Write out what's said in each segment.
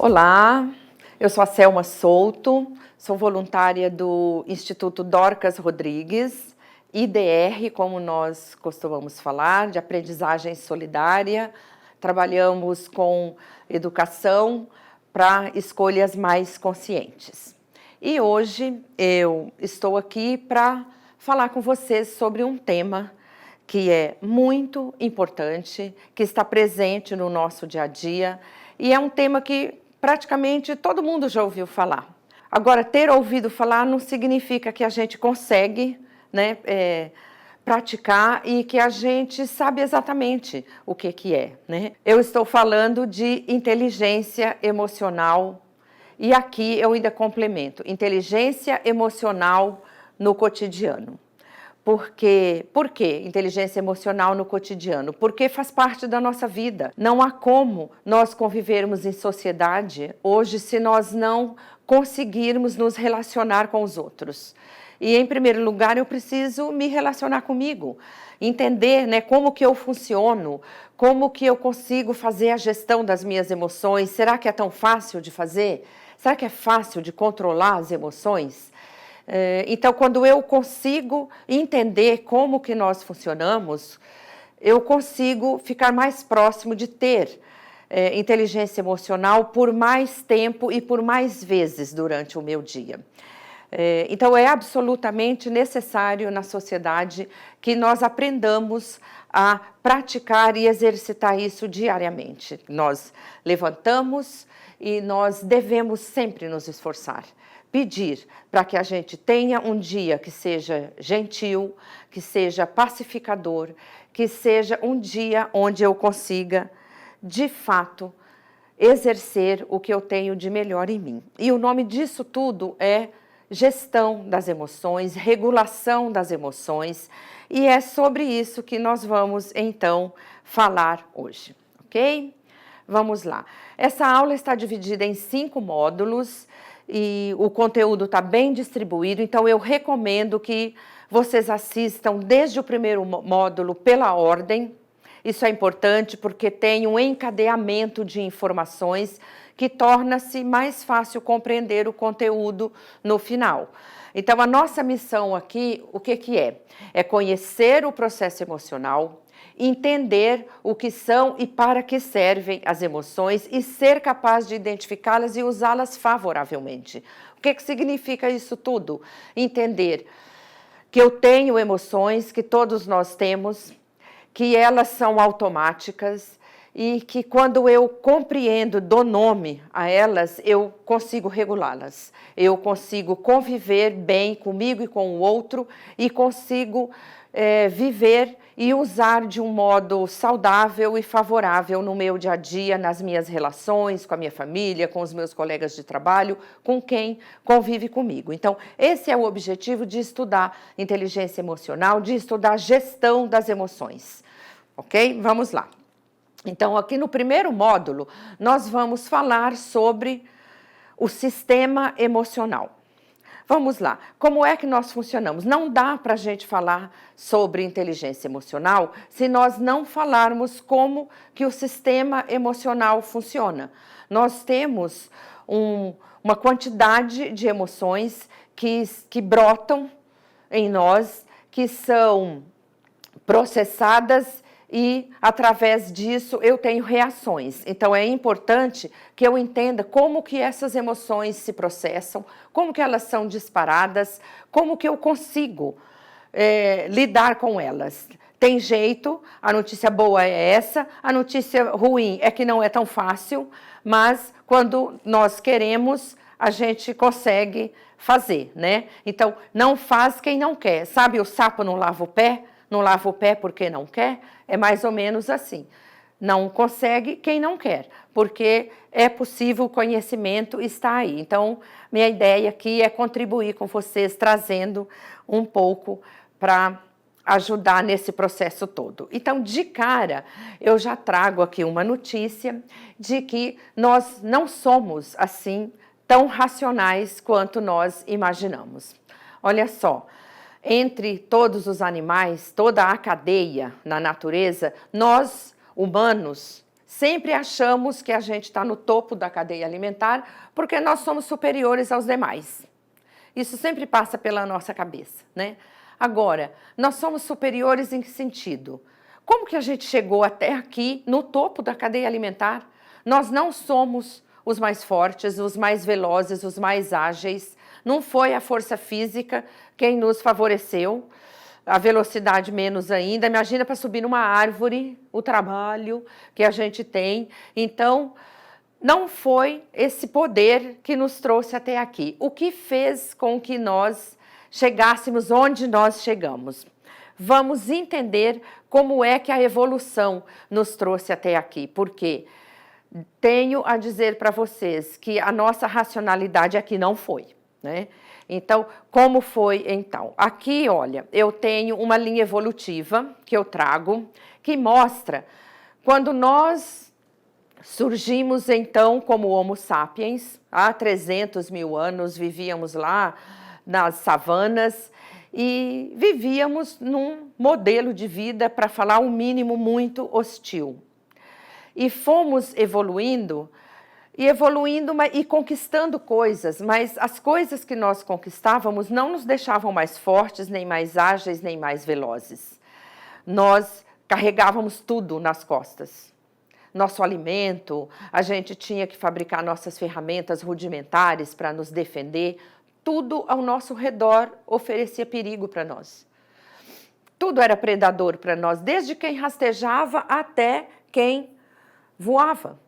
Olá, eu sou a Selma Souto, sou voluntária do Instituto Dorcas Rodrigues, IDR, como nós costumamos falar, de aprendizagem solidária. Trabalhamos com educação para escolhas mais conscientes. E hoje eu estou aqui para falar com vocês sobre um tema que é muito importante, que está presente no nosso dia a dia, e é um tema que praticamente todo mundo já ouviu falar. Agora, ter ouvido falar não significa que a gente consegue, né, praticar e que a gente sabe exatamente o que é, né? Eu estou falando de inteligência emocional e aqui eu ainda complemento, inteligência emocional no cotidiano. Por quê inteligência emocional no cotidiano? Porque faz parte da nossa vida. Não há como nós convivermos em sociedade hoje se nós não conseguirmos nos relacionar com os outros. E, em primeiro lugar, eu preciso me relacionar comigo, entender, né, como que eu funciono, como que eu consigo fazer a gestão das minhas emoções. Será que é tão fácil de fazer? Será que é fácil de controlar as emoções? Então, quando eu consigo entender como que nós funcionamos, eu consigo ficar mais próximo de ter inteligência emocional por mais tempo e por mais vezes durante o meu dia. Então, é absolutamente necessário na sociedade que nós aprendamos a praticar e exercitar isso diariamente. Nós levantamos e nós devemos sempre nos esforçar. Pedir para que a gente tenha um dia que seja gentil, que seja pacificador, que seja um dia onde eu consiga, de fato, exercer o que eu tenho de melhor em mim. E o nome disso tudo é gestão das emoções, regulação das emoções, e é sobre isso que nós vamos, então, falar hoje, ok? Vamos lá. Essa aula está dividida em 5 módulos, e o conteúdo está bem distribuído, então eu recomendo que vocês assistam desde o primeiro módulo pela ordem. Isso é importante porque tem um encadeamento de informações que torna-se mais fácil compreender o conteúdo no final. Então, a nossa missão aqui, o que é? É conhecer o processo emocional, entender o que são e para que servem as emoções e ser capaz de identificá-las e usá-las favoravelmente. O que significa isso tudo? Entender que eu tenho emoções, que todos nós temos, que elas são automáticas e que quando eu compreendo, dou nome a elas, eu consigo regulá-las. Eu consigo conviver bem comigo e com o outro e consigo viver e usar de um modo saudável e favorável no meu dia a dia, nas minhas relações, com a minha família, com os meus colegas de trabalho, com quem convive comigo. Então, esse é o objetivo de estudar inteligência emocional, de estudar gestão das emoções. Ok? Vamos lá. Então, aqui no primeiro módulo, nós vamos falar sobre o sistema emocional. Vamos lá, como é que nós funcionamos? Não dá para a gente falar sobre inteligência emocional se nós não falarmos como que o sistema emocional funciona. Nós temos uma quantidade de emoções que brotam em nós, que são processadas e, através disso, eu tenho reações. Então, é importante que eu entenda como que essas emoções se processam, como que elas são disparadas, como que eu consigo lidar com elas. Tem jeito, a notícia boa é essa, a notícia ruim é que não é tão fácil, mas quando nós queremos, a gente consegue fazer, né? Então, não faz quem não quer. Sabe o sapo não lava o pé? Não lava o pé porque não quer? É mais ou menos assim. Não consegue quem não quer, porque é possível, o conhecimento está aí. Então, minha ideia aqui é contribuir com vocês, trazendo um pouco para ajudar nesse processo todo. Então, de cara, eu já trago aqui uma notícia de que nós não somos, assim, tão racionais quanto nós imaginamos. Olha só. Entre todos os animais, toda a cadeia na natureza, nós, humanos, Sempre achamos que a gente está no topo da cadeia alimentar porque nós somos superiores aos demais. Isso sempre passa pela nossa cabeça, né? Agora, nós somos superiores em que sentido? Como que a gente chegou até aqui no topo da cadeia alimentar? Nós não somos os mais fortes, os mais velozes, os mais ágeis. Não foi a força física quem nos favoreceu, a velocidade menos ainda. Imagina para subir numa árvore, o trabalho que a gente tem. Então, não foi esse poder que nos trouxe até aqui. O que fez com que nós chegássemos onde nós chegamos? Vamos entender como é que a evolução nos trouxe até aqui, porque tenho a dizer para vocês que a nossa racionalidade aqui não foi, né? Então, como foi então? Aqui, olha, eu tenho uma linha evolutiva que eu trago, que mostra quando nós surgimos então como Homo sapiens, há 300 mil anos, vivíamos lá nas savanas e vivíamos num modelo de vida, para falar o mínimo, muito hostil. E fomos evoluindo e conquistando coisas, mas as coisas que nós conquistávamos não nos deixavam mais fortes, nem mais ágeis, nem mais velozes. Nós carregávamos tudo nas costas. Nosso alimento, a gente tinha que fabricar nossas ferramentas rudimentares para nos defender. Tudo ao nosso redor oferecia perigo para nós. Tudo era predador para nós, desde quem rastejava até quem voava.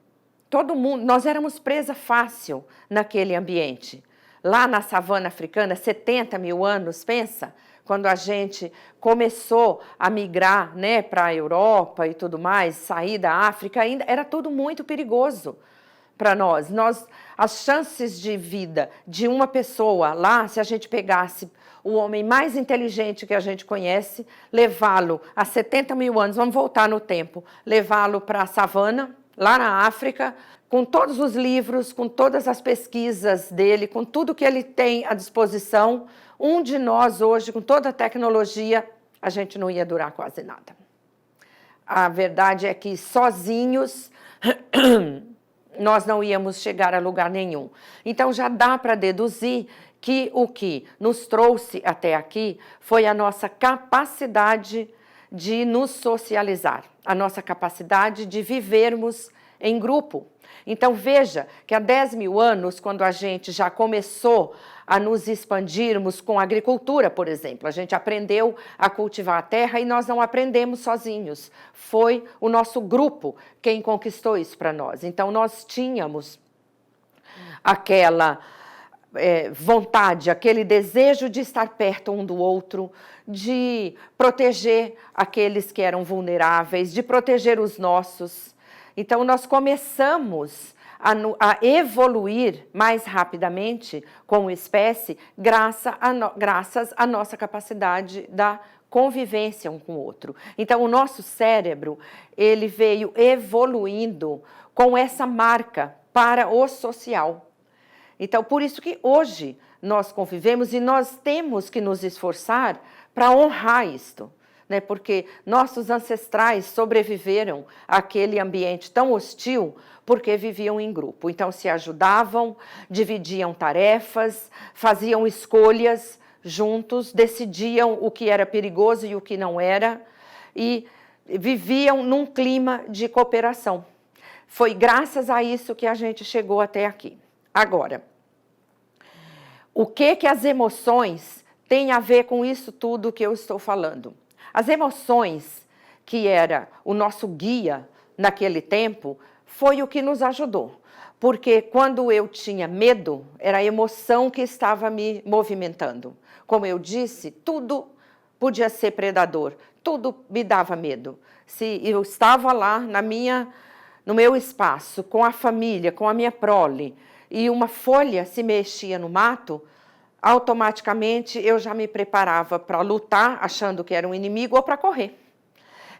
Todo mundo, nós éramos presa fácil naquele ambiente. Lá na savana africana, 70 mil anos, pensa, quando a gente começou a migrar, né, para a Europa e tudo mais, sair da África, ainda era tudo muito perigoso para nós. As chances de vida de uma pessoa lá, se a gente pegasse o homem mais inteligente que a gente conhece, levá-lo a 70 mil anos, vamos voltar no tempo, levá-lo para a savana, lá na África, com todos os livros, com todas as pesquisas dele, com tudo que ele tem à disposição, um de nós hoje, com toda a tecnologia, a gente não ia durar quase nada. A verdade é que sozinhos nós não íamos chegar a lugar nenhum. Então já dá para deduzir que o que nos trouxe até aqui foi a nossa capacidade de nos socializar, a nossa capacidade de vivermos em grupo. Então veja que há 10 mil anos, quando a gente já começou a nos expandirmos com a agricultura, por exemplo, a gente aprendeu a cultivar a terra e nós não aprendemos sozinhos. Foi o nosso grupo quem conquistou isso para nós. Então nós tínhamos aquela vontade, aquele desejo de estar perto um do outro, de proteger aqueles que eram vulneráveis, de proteger os nossos. Então, nós começamos a evoluir mais rapidamente como espécie, graças à nossa capacidade da convivência um com o outro. Então, o nosso cérebro, ele veio evoluindo com essa marca para o social. Então, por isso que hoje nós convivemos e nós temos que nos esforçar para honrar isto, né? Porque nossos ancestrais sobreviveram àquele ambiente tão hostil porque viviam em grupo. Então, se ajudavam, dividiam tarefas, faziam escolhas juntos, decidiam o que era perigoso e o que não era e viviam num clima de cooperação. Foi graças a isso que a gente chegou até aqui. Agora, o que as emoções têm a ver com isso tudo que eu estou falando? As emoções, que era o nosso guia naquele tempo, foi o que nos ajudou. Porque quando eu tinha medo, era a emoção que estava me movimentando. Como eu disse, tudo podia ser predador, tudo me dava medo. Se eu estava lá no meu espaço, com a família, com a minha prole, e uma folha se mexia no mato, automaticamente eu já me preparava para lutar, achando que era um inimigo, ou para correr.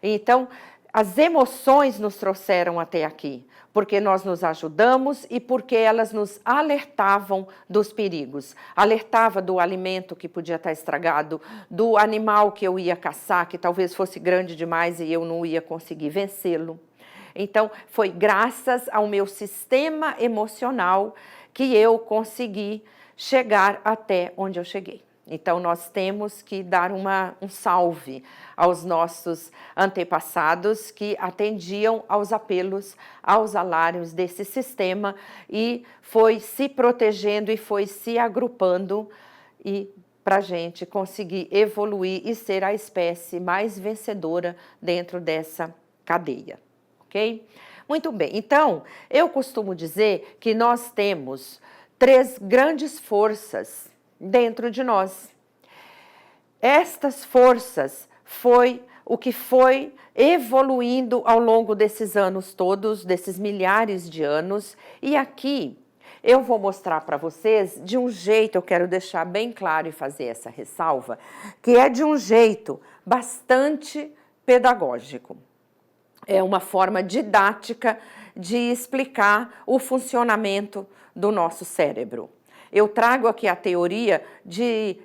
Então, as emoções nos trouxeram até aqui, porque nós nos ajudamos e porque elas nos alertavam dos perigos. Alertava do alimento que podia estar estragado, do animal que eu ia caçar, que talvez fosse grande demais e eu não ia conseguir vencê-lo. Então, foi graças ao meu sistema emocional que eu consegui chegar até onde eu cheguei. Então, nós temos que dar um salve aos nossos antepassados que atendiam aos apelos, aos alarmes desse sistema e foi se protegendo e foi se agrupando e para a gente conseguir evoluir e ser a espécie mais vencedora dentro dessa cadeia, ok? Muito bem, então, eu costumo dizer que nós temos 3 grandes forças dentro de nós. Estas forças foi o que foi evoluindo ao longo desses anos todos, desses milhares de anos, e aqui eu vou mostrar para vocês de um jeito, eu quero deixar bem claro e fazer essa ressalva, que é de um jeito bastante pedagógico. É uma forma didática de explicar o funcionamento do nosso cérebro. Eu trago aqui a teoria de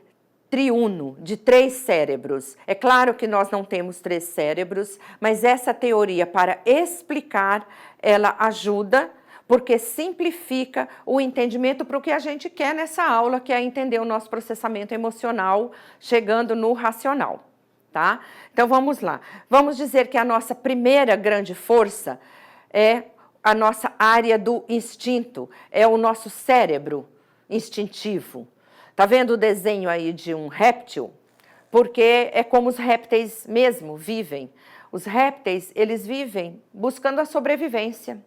triuno, de 3 cérebros. É claro que nós não temos 3 cérebros, mas essa teoria, para explicar, ela ajuda, porque simplifica o entendimento para o que a gente quer nessa aula, que é entender o nosso processamento emocional, chegando no racional, tá? Então, vamos lá. Vamos dizer que a nossa primeira grande força é a nossa área do instinto, é o nosso cérebro instintivo. Tá vendo o desenho aí de um réptil? Porque é como os répteis mesmo vivem. Os répteis, eles vivem buscando a sobrevivência,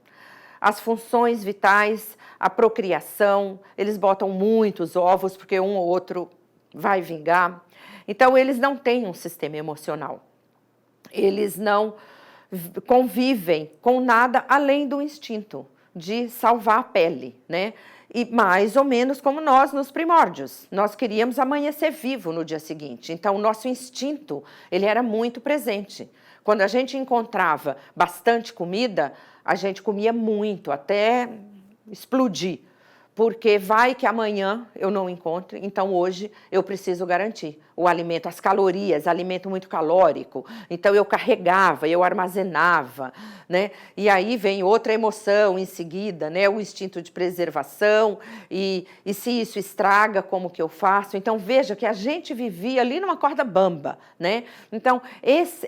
as funções vitais, a procriação, eles botam muitos ovos porque um ou outro vai vingar. Então, eles não têm um sistema emocional. Eles não convivem com nada além do instinto de salvar a pele, né? E mais ou menos como nós nos primórdios. Nós queríamos amanhecer vivo no dia seguinte. Então, o nosso instinto, ele era muito presente. Quando a gente encontrava bastante comida, a gente comia muito, até explodir. Porque vai que amanhã eu não encontro, então hoje eu preciso garantir o alimento, as calorias, alimento muito calórico. Então eu carregava, eu armazenava, né? E aí vem outra emoção em seguida, né? O instinto de preservação e se isso estraga, como que eu faço? Então veja que a gente vivia ali numa corda bamba, né? Então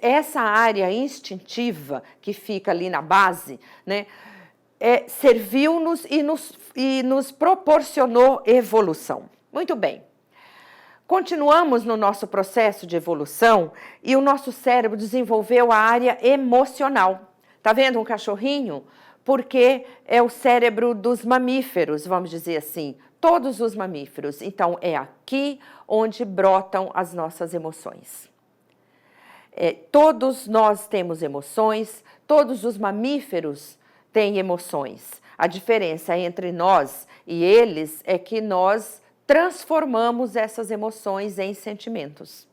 essa área instintiva que fica ali na base, né? Serviu-nos e nos proporcionou evolução. Muito bem. Continuamos no nosso processo de evolução e o nosso cérebro desenvolveu a área emocional. Tá vendo um cachorrinho? Porque é o cérebro dos mamíferos, vamos dizer assim, todos os mamíferos. Então, é aqui onde brotam as nossas emoções. Todos nós temos emoções, todos os mamíferos têm emoções. A diferença entre nós e eles é que nós transformamos essas emoções em sentimentos.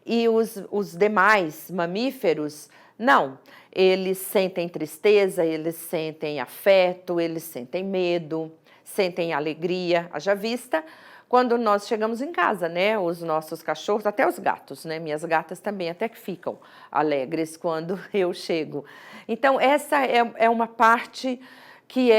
E os demais mamíferos, não. Eles sentem tristeza, eles sentem afeto, eles sentem medo, sentem alegria. Haja vista quando nós chegamos em casa, né? Os nossos cachorros, até os gatos, né? Minhas gatas também até que ficam alegres quando eu chego. Então, essa é uma parte que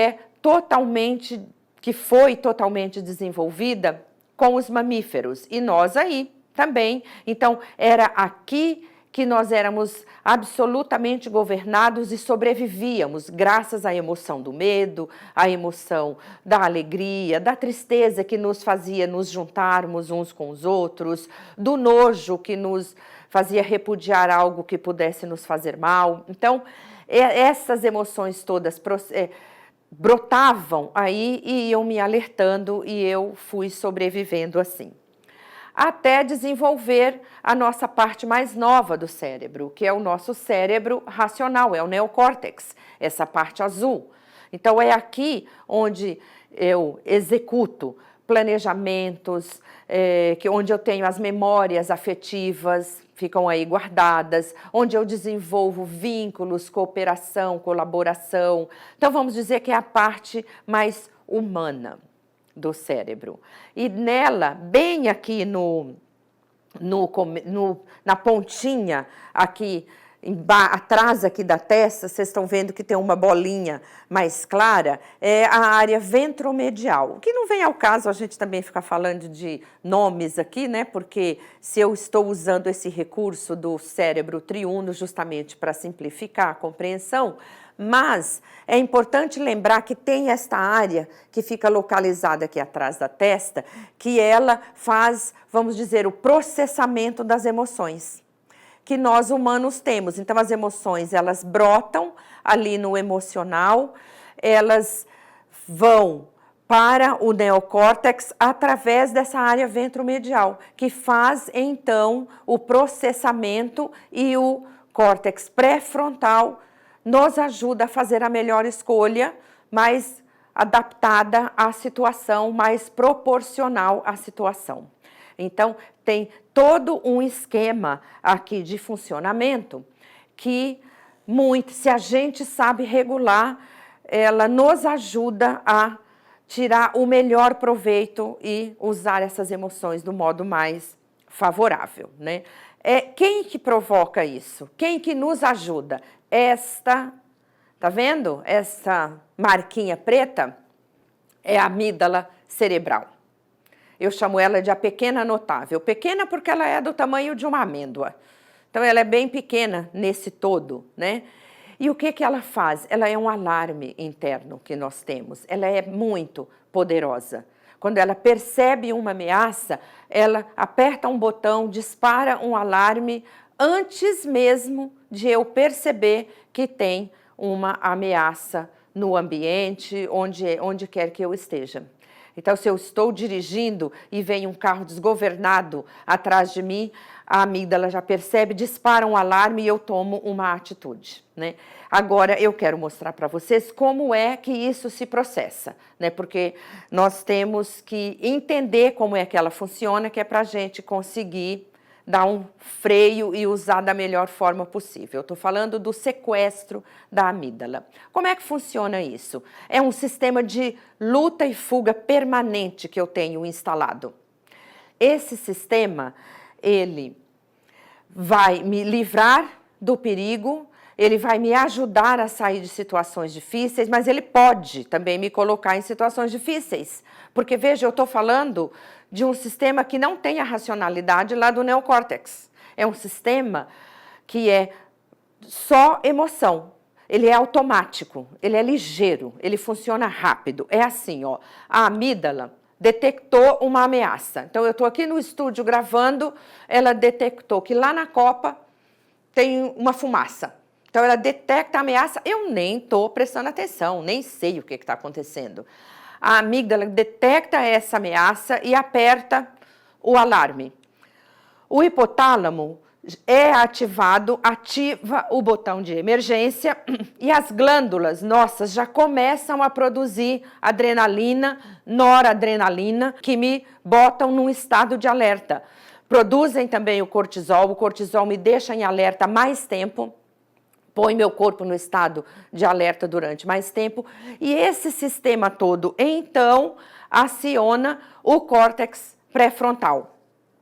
foi totalmente desenvolvida com os mamíferos. E nós aí também. Então, era aqui que nós éramos absolutamente governados e sobrevivíamos graças à emoção do medo, à emoção da alegria, da tristeza que nos fazia nos juntarmos uns com os outros, do nojo que nos fazia repudiar algo que pudesse nos fazer mal. Então, essas emoções todas brotavam aí e iam me alertando e eu fui sobrevivendo assim. Até desenvolver a nossa parte mais nova do cérebro, que é o nosso cérebro racional, é o neocórtex, essa parte azul. Então, é aqui onde eu executo planejamentos, onde eu tenho as memórias afetivas, ficam aí guardadas, onde eu desenvolvo vínculos, cooperação, colaboração. Então, vamos dizer que é a parte mais humana do cérebro. E nela, bem aqui na pontinha aqui atrás aqui da testa, vocês estão vendo que tem uma bolinha mais clara, é a área ventromedial. O que não vem ao caso a gente também ficar falando de nomes aqui, né? Porque se eu estou usando esse recurso do cérebro triuno justamente para simplificar a compreensão, mas é importante lembrar que tem esta área que fica localizada aqui atrás da testa, que ela faz, vamos dizer, o processamento das emoções que nós humanos temos. Então, as emoções, elas brotam ali no emocional, elas vão para o neocórtex através dessa área ventromedial, que faz, então, o processamento, e o córtex pré-frontal nos ajuda a fazer a melhor escolha, mais adaptada à situação, mais proporcional à situação. Então, tem todo um esquema aqui de funcionamento que, se a gente sabe regular, ela nos ajuda a tirar o melhor proveito e usar essas emoções do modo mais favorável, né? Quem que provoca isso? Quem que nos ajuda? Tá vendo? Essa marquinha preta é a amígdala cerebral. Eu chamo ela de a pequena notável. Pequena porque ela é do tamanho de uma amêndoa. Então, ela é bem pequena nesse todo, né? E o que ela faz? Ela é um alarme interno que nós temos. Ela é muito poderosa. Quando ela percebe uma ameaça, ela aperta um botão, dispara um alarme antes mesmo de eu perceber que tem uma ameaça no ambiente, onde quer que eu esteja. Então, se eu estou dirigindo e vem um carro desgovernado atrás de mim, a amígdala já percebe, dispara um alarme e eu tomo uma atitude, né? Agora, eu quero mostrar para vocês como é que isso se processa, né? Porque nós temos que entender como é que ela funciona, que é para a gente conseguir dar um freio e usar da melhor forma possível. Eu estou falando do sequestro da amígdala. Como é que funciona isso? É um sistema de luta e fuga permanente que eu tenho instalado. Esse sistema, ele vai me livrar do perigo, ele vai me ajudar a sair de situações difíceis, mas ele pode também me colocar em situações difíceis. Porque, veja, eu estou falando de um sistema que não tem a racionalidade lá do neocórtex. É um sistema que é só emoção. Ele é automático, ele é ligeiro, ele funciona rápido. É assim, ó, a amígdala detectou uma ameaça. Então, eu estou aqui no estúdio gravando, ela detectou que lá na copa tem uma fumaça. Então, ela detecta a ameaça, eu nem estou prestando atenção, nem sei o que está acontecendo. A amígdala detecta essa ameaça e aperta o alarme. O hipotálamo é ativado, ativa o botão de emergência e as glândulas nossas já começam a produzir adrenalina, noradrenalina, que me botam num estado de alerta. Produzem também o cortisol me deixa em alerta mais tempo, põe meu corpo no estado de alerta durante mais tempo, e esse sistema todo, então, aciona o córtex pré-frontal.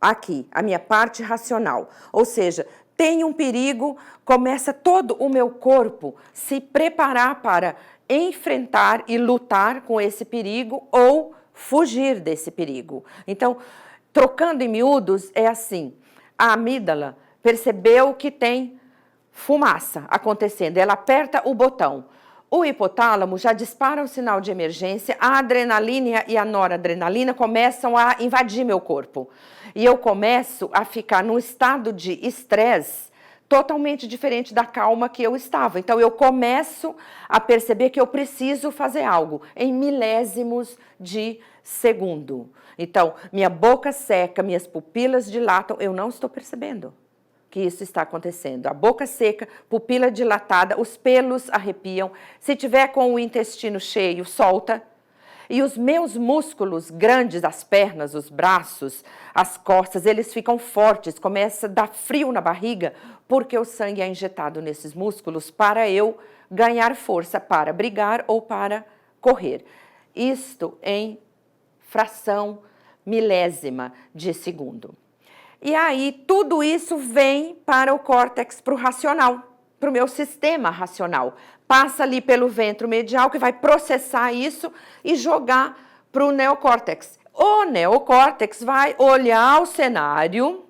Aqui, a minha parte racional. Ou seja, tem um perigo, começa todo o meu corpo se preparar para enfrentar e lutar com esse perigo ou fugir desse perigo. Então, trocando em miúdos, é assim, a amígdala percebeu que tem fumaça acontecendo, ela aperta o botão. O hipotálamo já dispara o sinal de emergência, a adrenalina e a noradrenalina começam a invadir meu corpo. E eu começo a ficar num estado de estresse totalmente diferente da calma que eu estava. Então, eu começo a perceber que eu preciso fazer algo em milésimos de segundo. Então, minha boca seca, minhas pupilas dilatam, eu não estou percebendo que isso está acontecendo. A boca seca, pupila dilatada, os pelos arrepiam. Se tiver com o intestino cheio, solta. E os meus músculos grandes, as pernas, os braços, as costas, eles ficam fortes, começa a dar frio na barriga, porque o sangue é injetado nesses músculos para eu ganhar força para brigar ou para correr. Isto em fração milésima de segundo. E aí, tudo isso vem para o córtex, para o racional. para o meu sistema racional. Passa ali pelo ventro medial, que vai processar isso e jogar para o neocórtex. O neocórtex vai olhar o cenário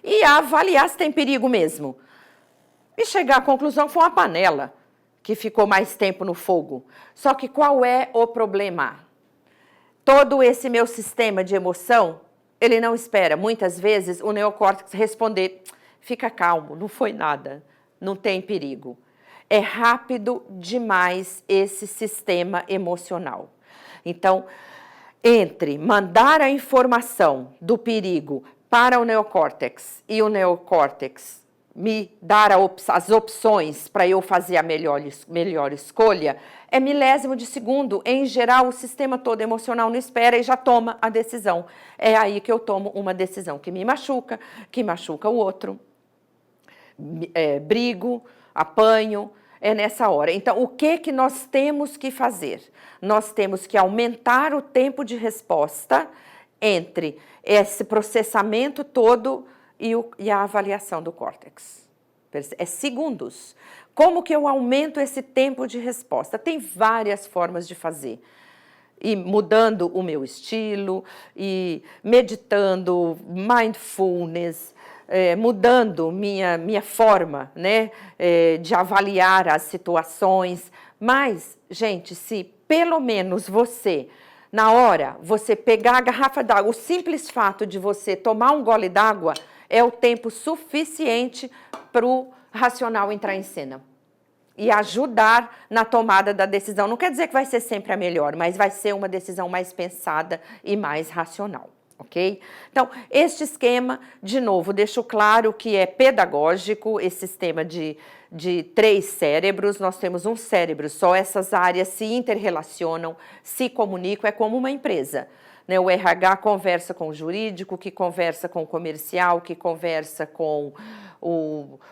e avaliar se tem perigo mesmo. E chegar à conclusão que foi uma panela que ficou mais tempo no fogo. Só que qual é o problema? Todo esse meu sistema de emoção, ele não espera, muitas vezes, o neocórtex responder, fica calmo, não foi nada, não tem perigo. É rápido demais esse sistema emocional. Então, entre mandar a informação do perigo para o neocórtex e o neocórtex me dar as opções para eu fazer a melhor escolha, é milésimo de segundo. Em geral, o sistema todo emocional não espera e já toma a decisão. É aí que eu tomo uma decisão que me machuca, que machuca o outro, brigo, apanho, é nessa hora. Então, o que nós temos que fazer? Nós temos que aumentar o tempo de resposta entre esse processamento todo e a avaliação do córtex. É segundos. Como que eu aumento esse tempo de resposta? Tem várias formas de fazer. E mudando o meu estilo, e meditando, mindfulness, mudando minha forma, né, de avaliar as situações. Mas, gente, se pelo menos você, na hora, você pegar a garrafa d'água, o simples fato de você tomar um gole d'água é o tempo suficiente para o racional entrar em cena e ajudar na tomada da decisão. Não quer dizer que vai ser sempre a melhor, mas vai ser uma decisão mais pensada e mais racional, ok? Então, este esquema, de novo, deixo claro que é pedagógico, esse sistema de 3 cérebros. Nós temos um cérebro só, essas áreas se interrelacionam, se comunicam, é como uma empresa. O RH conversa com o jurídico, que conversa com o comercial, que conversa com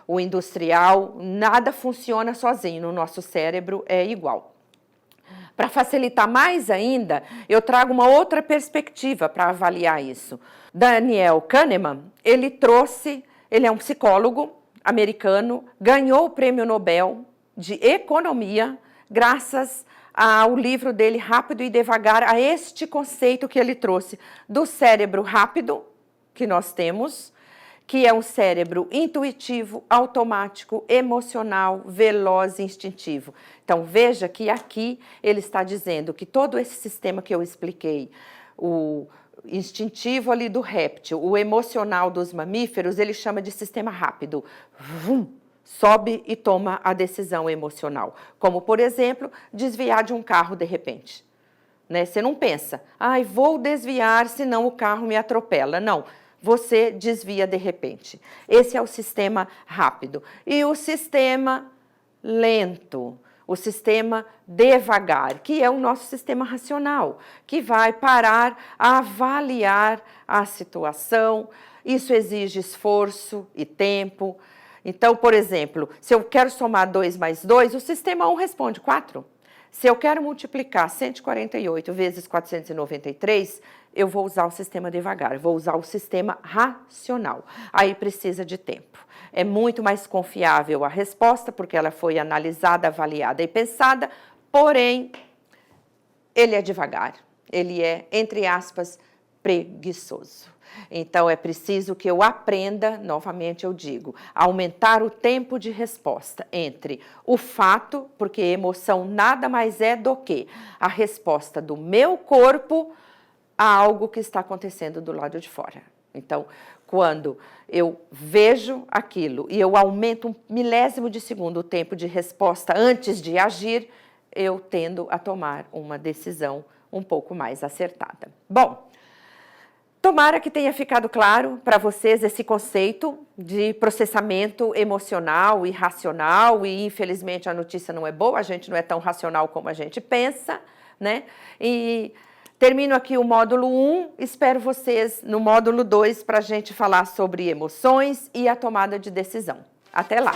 o industrial. Nada funciona sozinho, no nosso cérebro é igual. Para facilitar mais ainda, eu trago uma outra perspectiva para avaliar isso. Daniel Kahneman, ele é um psicólogo americano, ganhou o Prêmio Nobel de Economia graças ao livro dele, Rápido e Devagar, a este conceito que ele trouxe do cérebro rápido, que nós temos, que é um cérebro intuitivo, automático, emocional, veloz e instintivo. Então, veja que aqui ele está dizendo que todo esse sistema que eu expliquei, o instintivo ali do réptil, o emocional dos mamíferos, ele chama de sistema rápido. Sobe e toma a decisão emocional. Como, por exemplo, desviar de um carro de repente. Você não pensa, vou desviar, senão o carro me atropela. Não, você desvia de repente. Esse é o sistema rápido. E o sistema lento, o sistema devagar, que é o nosso sistema racional, que vai parar a avaliar a situação. Isso exige esforço e tempo. Então, por exemplo, se eu quero somar 2 mais 2, o sistema 1 responde 4. Se eu quero multiplicar 148 vezes 493, eu vou usar o sistema devagar, vou usar o sistema racional. Aí precisa de tempo. É muito mais confiável a resposta, porque ela foi analisada, avaliada e pensada, porém, ele é devagar, ele é, entre aspas, preguiçoso. Então, é preciso que eu aprenda, novamente eu digo, aumentar o tempo de resposta entre o fato, porque emoção nada mais é do que a resposta do meu corpo a algo que está acontecendo do lado de fora. Então, quando eu vejo aquilo e eu aumento um milésimo de segundo o tempo de resposta antes de agir, eu tendo a tomar uma decisão um pouco mais acertada. Bom, tomara que tenha ficado claro para vocês esse conceito de processamento emocional e racional, e infelizmente a notícia não é boa, a gente não é tão racional como a gente pensa, né? E termino aqui o módulo 1, espero vocês no módulo 2 para a gente falar sobre emoções e a tomada de decisão. Até lá!